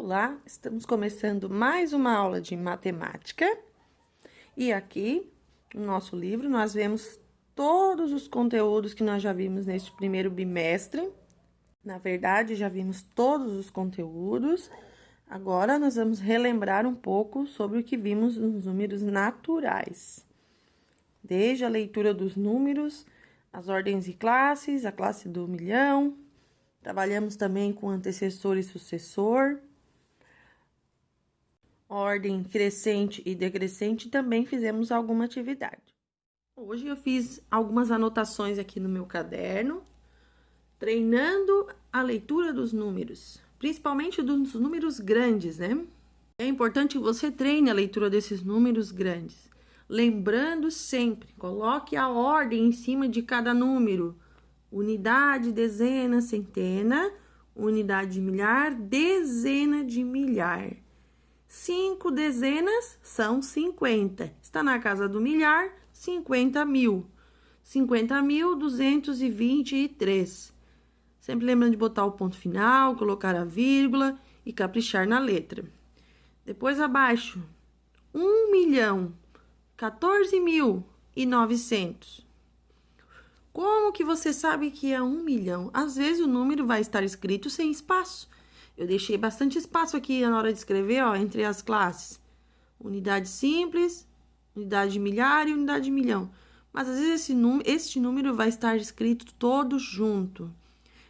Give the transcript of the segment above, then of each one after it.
Olá, estamos começando mais uma aula de matemática. E aqui, no nosso livro, nós vemos todos os conteúdos que nós já vimos neste primeiro bimestre. Na verdade, já vimos todos os conteúdos. Agora, nós vamos relembrar um pouco sobre o que vimos nos números naturais. Desde a leitura dos números, as ordens e classes, a classe do milhão. Trabalhamos também com antecessor e sucessor. Ordem crescente e decrescente, também fizemos alguma atividade. Hoje eu fiz algumas anotações aqui no meu caderno, treinando a leitura dos números, principalmente dos números grandes, né? É importante que você treine a leitura desses números grandes. Lembrando sempre, coloque a ordem em cima de cada número. Unidade, dezena, centena, unidade de milhar, dezena de milhar. 5 dezenas são 50. Está na casa do milhar, 50 mil. 50.223. Sempre lembrando de botar o ponto final, colocar a vírgula e caprichar na letra. Depois abaixo, 1.014.900. Como que você sabe que é 1 milhão? Às vezes o número vai estar escrito sem espaço. Eu deixei bastante espaço aqui na hora de escrever, ó, entre as classes. Unidade simples, unidade de milhar e unidade de milhão. Mas às vezes este número vai estar escrito todo junto.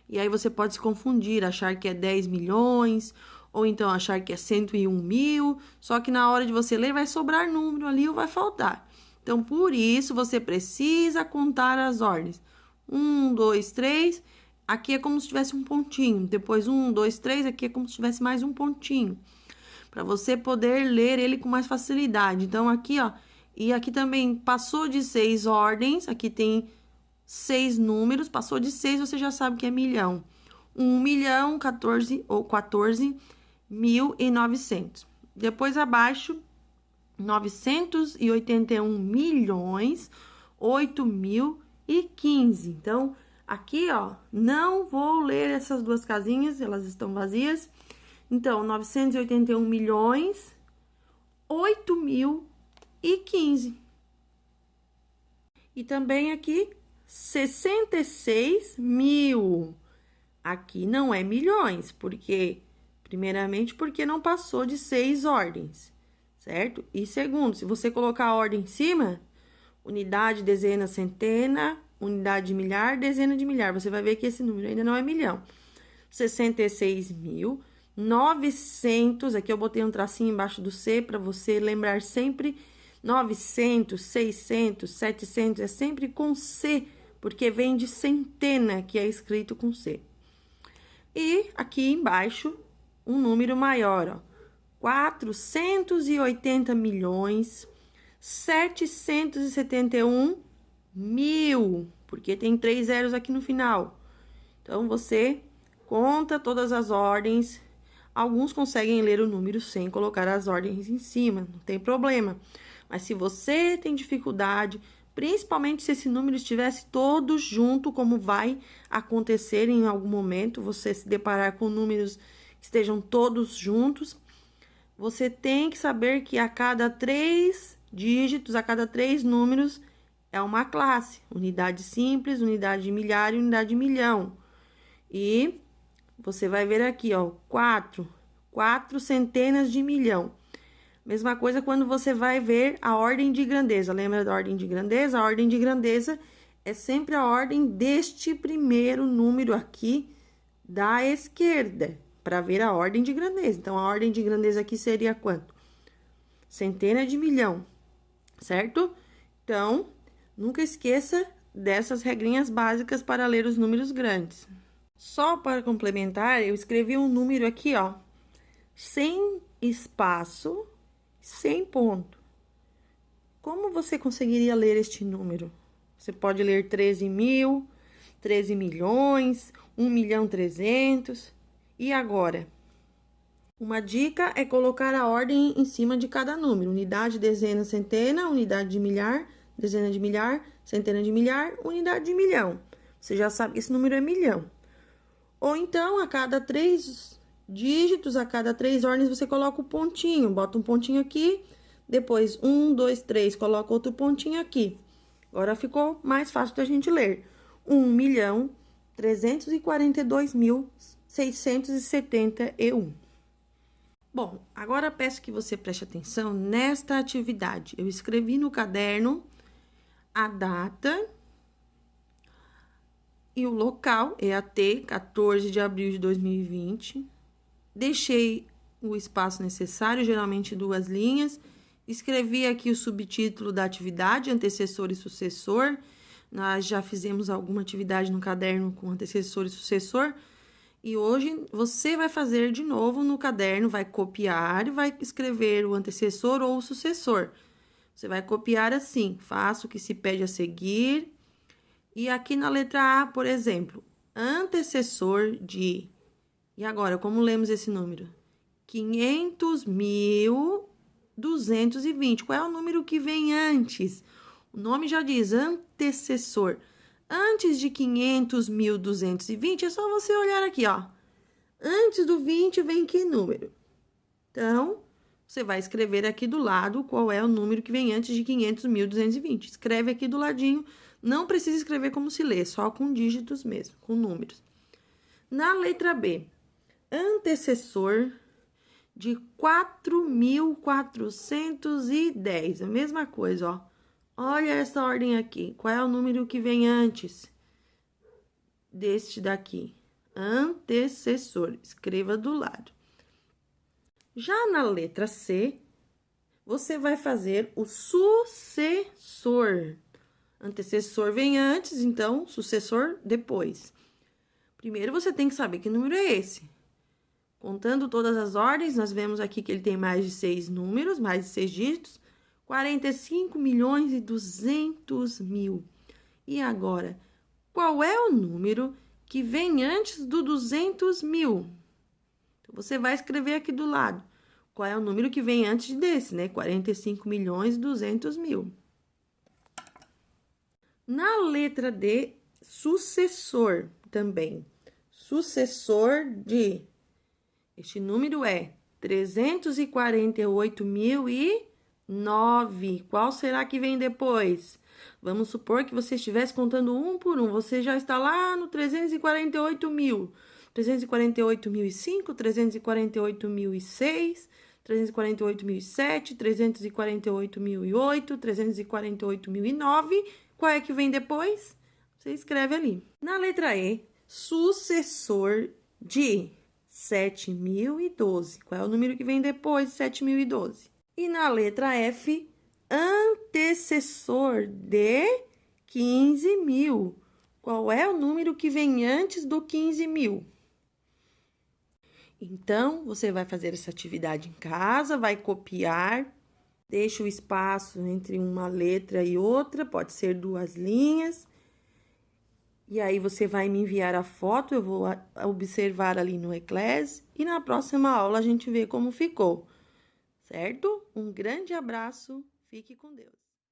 E aí você pode se confundir, achar que é 10 milhões, ou então achar que é 101 mil. Só que na hora de você ler vai sobrar número ali ou vai faltar. Então, por isso, você precisa contar as ordens. 1, 2, 3... Aqui é como se tivesse um pontinho. Depois, 1, 2, 3, aqui é como se tivesse mais um pontinho. Para você poder ler ele com mais facilidade. Então, aqui, ó. E aqui também passou de 6 ordens. Aqui tem 6 números. Passou de 6, você já sabe que é milhão. 14.900. Depois, abaixo, 981.008.015. Então, aqui, ó, não vou ler essas duas casinhas, elas estão vazias. Então, 981 milhões, 8.015. E também aqui, 66 mil. Aqui não é milhões, porque, primeiramente, porque não passou de 6 ordens, certo? E segundo, se você colocar a ordem em cima, unidade, dezena, centena, unidade de milhar, dezena de milhar. Você vai ver que esse número ainda não é milhão. 66.900. Aqui eu botei um tracinho embaixo do C para você lembrar sempre. 900, 600, 700. É sempre com C, porque vem de centena, que é escrito com C. E aqui embaixo, um número maior, ó. 480 milhões, 771 mil, porque tem 3 zeros aqui no final. Então, você conta todas as ordens. Alguns conseguem ler o número sem colocar as ordens em cima, não tem problema. Mas se você tem dificuldade, principalmente se esse número estivesse todo junto, como vai acontecer em algum momento, você se deparar com números que estejam todos juntos, você tem que saber que a cada 3 dígitos, a cada 3 números, é uma classe, unidade simples, unidade de milhar e unidade de milhão. E você vai ver aqui, ó, 4 centenas de milhão. Mesma coisa quando você vai ver a ordem de grandeza. Lembra da ordem de grandeza? A ordem de grandeza é sempre a ordem deste primeiro número aqui da esquerda, para ver a ordem de grandeza. Então, a ordem de grandeza aqui seria quanto? Centena de milhão, certo? Então, nunca esqueça dessas regrinhas básicas para ler os números grandes. Só para complementar, eu escrevi um número aqui, ó, sem espaço, sem ponto. Como você conseguiria ler este número? Você pode ler 13 mil, 13 milhões, 1.300.000. E agora? Uma dica é colocar a ordem em cima de cada número. Unidade, dezena, centena, unidade de milhar, dezena de milhar, centena de milhar, unidade de milhão. Você já sabe que esse número é milhão. Ou então, a cada 3 dígitos, a cada 3 ordens você coloca o pontinho, bota um pontinho aqui, depois 1, 2, 3, coloca outro pontinho aqui. Agora ficou mais fácil da gente ler. 1.342.671. Bom, agora peço que você preste atenção nesta atividade. Eu escrevi no caderno a data e o local, EAT, 14 de abril de 2020. Deixei o espaço necessário, geralmente 2 linhas. Escrevi aqui o subtítulo da atividade, antecessor e sucessor. Nós já fizemos alguma atividade no caderno com antecessor e sucessor. E hoje você vai fazer de novo no caderno, vai copiar e vai escrever o antecessor ou o sucessor. Você vai copiar assim, faça o que se pede a seguir. E aqui na letra A, por exemplo, antecessor de... E agora, como lemos esse número? 500.220. Qual é o número que vem antes? O nome já diz antecessor. Antes de 500.220, é só você olhar aqui, ó. Antes do 20 vem que número? Então, você vai escrever aqui do lado qual é o número que vem antes de 500.220. Escreve aqui do ladinho. Não precisa escrever como se lê, só com dígitos mesmo, com números. Na letra B, antecessor de 4.410. A mesma coisa, ó. Olha essa ordem aqui. Qual é o número que vem antes deste daqui? Antecessor. Escreva do lado. Já na letra C, você vai fazer o sucessor. Antecessor vem antes, então, sucessor depois. Primeiro, você tem que saber que número é esse. Contando todas as ordens, nós vemos aqui que ele tem mais de 6 números, mais de 6 dígitos. 45.200.000. E agora, qual é o número que vem antes do 200.000? Então, você vai escrever aqui do lado. Qual é o número que vem antes desse, né? 45.200.000. Na letra D, sucessor também. Sucessor de... Este número é 348.009. Qual será que vem depois? Vamos supor que você estivesse contando um por um. Você já está lá no 348.000. 348.005, 348.006, 348.007, 348.008, 348.009. Qual é que vem depois? Você escreve ali. Na letra E, sucessor de 7.012. Qual é o número que vem depois de 7.012? E na letra F, antecessor de 15.000. Qual é o número que vem antes do 15.000? Então, você vai fazer essa atividade em casa, vai copiar, deixa o espaço entre uma letra e outra, pode ser 2 linhas. E aí, você vai me enviar a foto, eu vou observar ali no Eclese. E na próxima aula, a gente vê como ficou. Certo? Um grande abraço, fique com Deus.